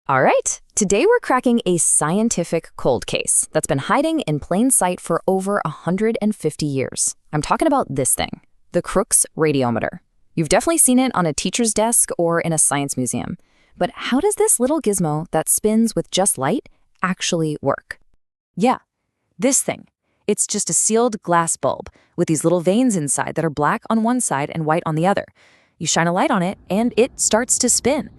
All right, today we're cracking a scientific cold case that's been hiding in plain sight for over 150 years. I'm talking about this thing, the Crookes Radiometer. You've definitely seen it on a teacher's desk or in a science museum. But how does this little gizmo that spins with just light actually work? Yeah, this thing. It's just a sealed glass bulb with these little veins inside that are black on one side and white on the other. You shine a light on it and it starts to spin.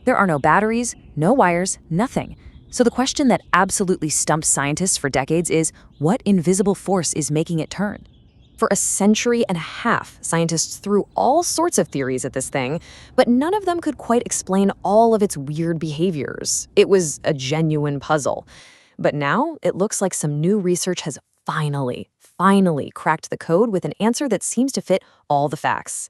There are no batteries, no wires, nothing. So the question that absolutely stumped scientists for decades is, what invisible force is making it turn? For a century and a half, scientists threw all sorts of theories at this thing, but none of them could quite explain all of its weird behaviors. It was a genuine puzzle. But now it looks like some new research has finally cracked the code with an answer that seems to fit all the facts.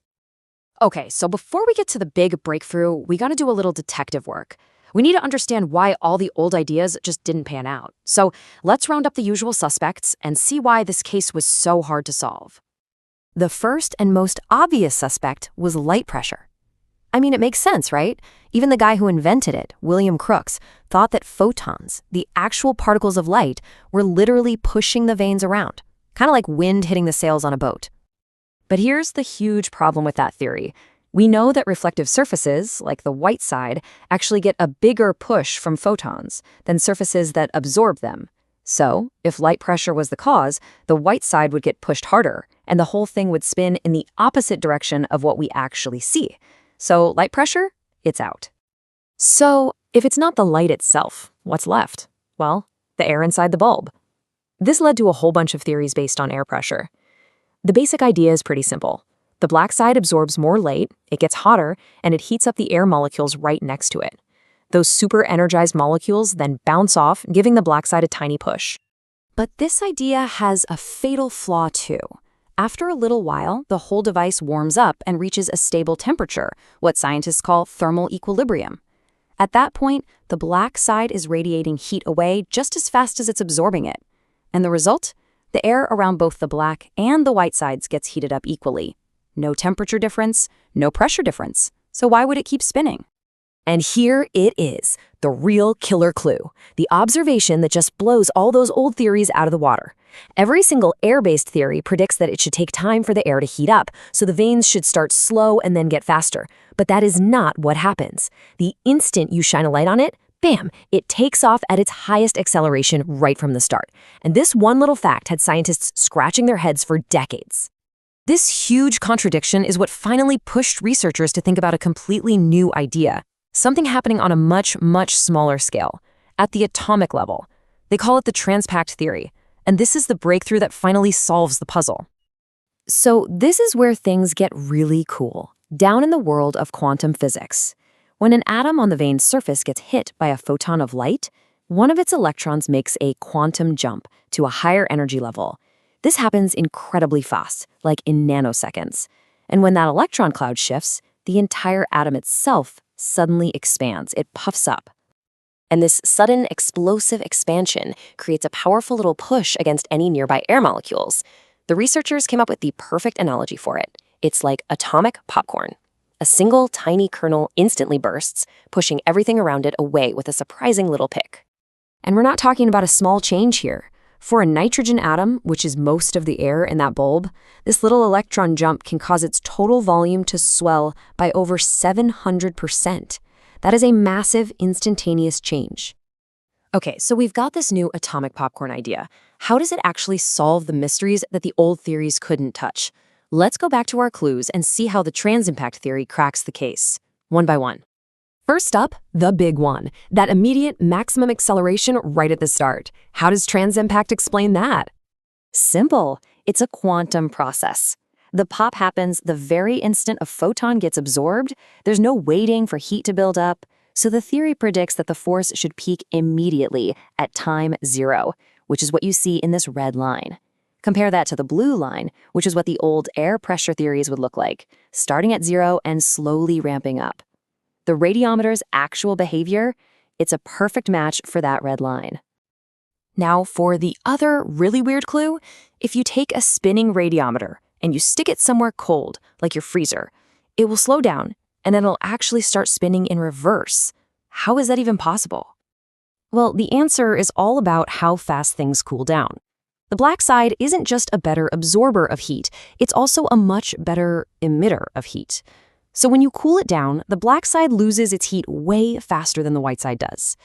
Okay, so before we get to the big breakthrough, we gotta do a little detective work. We need to understand why all the old ideas just didn't pan out. So let's round up the usual suspects and see why this case was so hard to solve. The first and most obvious suspect was light pressure. I mean, it makes sense, right? Even the guy who invented it, William Crookes, thought that photons, the actual particles of light, were literally pushing the vanes around, kind of like wind hitting the sails on a boat. But here's the huge problem with that theory. We know that reflective surfaces, like the white side, actually get a bigger push from photons than surfaces that absorb them. So, if light pressure was the cause, the white side would get pushed harder, and the whole thing would spin in the opposite direction of what we actually see. So, light pressure, it's out. So, if it's not the light itself, what's left? Well, the air inside the bulb. This led to a whole bunch of theories based on air pressure. The basic idea is pretty simple. The black side absorbs more light, it gets hotter, and it heats up the air molecules right next to it. Those super energized molecules then bounce off, giving the black side a tiny push. But this idea has a fatal flaw too. After a little while, the whole device warms up and reaches a stable temperature, what scientists call thermal equilibrium. At that point, the black side is radiating heat away just as fast as it's absorbing it. And the result? The air around both the black and the white sides gets heated up equally. No temperature difference, no pressure difference. So why would it keep spinning? And here it is, the real killer clue, the observation that just blows all those old theories out of the water. Every single air-based theory predicts that it should take time for the air to heat up, so the vanes should start slow and then get faster. But that is not what happens. The instant you shine a light on it, bam, it takes off at its highest acceleration right from the start. And this one little fact had scientists scratching their heads for decades. This huge contradiction is what finally pushed researchers to think about a completely new idea, something happening on a much smaller scale, at the atomic level. They call it the transpact theory, and this is the breakthrough that finally solves the puzzle. So this is where things get really cool, down in the world of quantum physics. When an atom on the vane's surface gets hit by a photon of light, one of its electrons makes a quantum jump to a higher energy level. This happens incredibly fast, like in nanoseconds. And when that electron cloud shifts, the entire atom itself suddenly expands. It puffs up. And this sudden explosive expansion creates a powerful little push against any nearby air molecules. The researchers came up with the perfect analogy for it. It's like atomic popcorn. A single tiny kernel instantly bursts, pushing everything around it away with a surprising little pick. And we're not talking about a small change here. For a nitrogen atom, which is most of the air in that bulb, this little electron jump can cause its total volume to swell by over 700%. That is a massive, instantaneous change. Okay, so we've got this new atomic popcorn idea. How does it actually solve the mysteries that the old theories couldn't touch? Let's go back to our clues and see how the transimpact theory cracks the case, one by one. First up, the big one, that immediate maximum acceleration right at the start. How does transimpact explain that? Simple. It's a quantum process. The pop happens the very instant a photon gets absorbed. There's no waiting for heat to build up. So the theory predicts that the force should peak immediately at time 0, which is what you see in this red line. Compare that to the blue line, which is what the old air pressure theories would look like, starting at 0 and slowly ramping up. The radiometer's actual behavior, it's a perfect match for that red line. Now for the other really weird clue, if you take a spinning radiometer and you stick it somewhere cold, like your freezer, it will slow down and then it'll actually start spinning in reverse. How is that even possible? Well, the answer is all about how fast things cool down. The black side isn't just a better absorber of heat, it's also a much better emitter of heat. So when you cool it down, the black side loses its heat way faster than the white side does.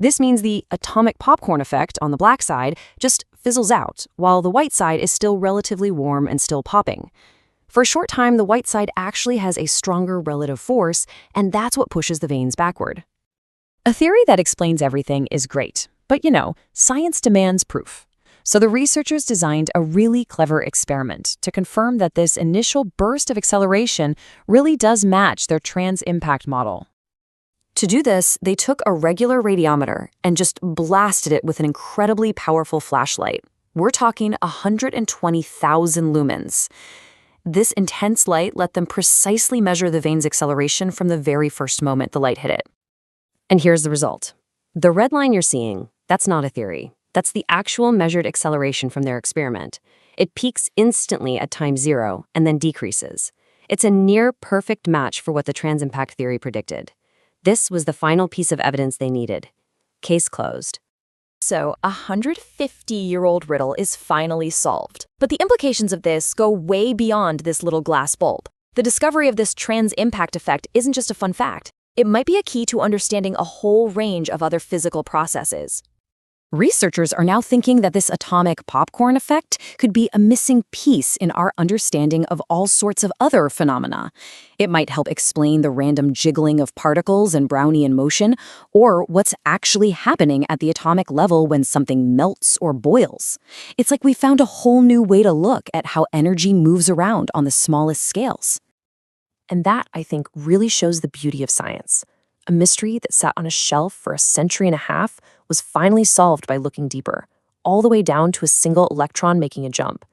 This means the atomic popcorn effect on the black side just fizzles out, while the white side is still relatively warm and still popping. For a short time, the white side actually has a stronger relative force, and that's what pushes the vanes backward. A theory that explains everything is great, but science demands proof. So the researchers designed a really clever experiment to confirm that this initial burst of acceleration really does match their trans-impact model. To do this, they took a regular radiometer and just blasted it with an incredibly powerful flashlight. We're talking 120,000 lumens. This intense light let them precisely measure the vane's acceleration from the very first moment the light hit it. And here's the result. The red line you're seeing, that's not a theory. That's the actual measured acceleration from their experiment. It peaks instantly at time 0 and then decreases. It's a near-perfect match for what the trans-impact theory predicted. This was the final piece of evidence they needed. Case closed. So, a 150-year-old riddle is finally solved. But the implications of this go way beyond this little glass bulb. The discovery of this trans-impact effect isn't just a fun fact. It might be a key to understanding a whole range of other physical processes. Researchers are now thinking that this atomic popcorn effect could be a missing piece in our understanding of all sorts of other phenomena. It might help explain the random jiggling of particles and Brownian motion, or what's actually happening at the atomic level when something melts or boils. It's like we found a whole new way to look at how energy moves around on the smallest scales. And that, I think, really shows the beauty of science. A mystery that sat on a shelf for a century and a half was finally solved by looking deeper, all the way down to a single electron making a jump.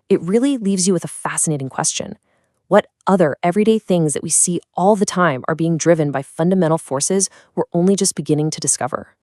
It really leaves you with a fascinating question. What other everyday things that we see all the time are being driven by fundamental forces we're only just beginning to discover?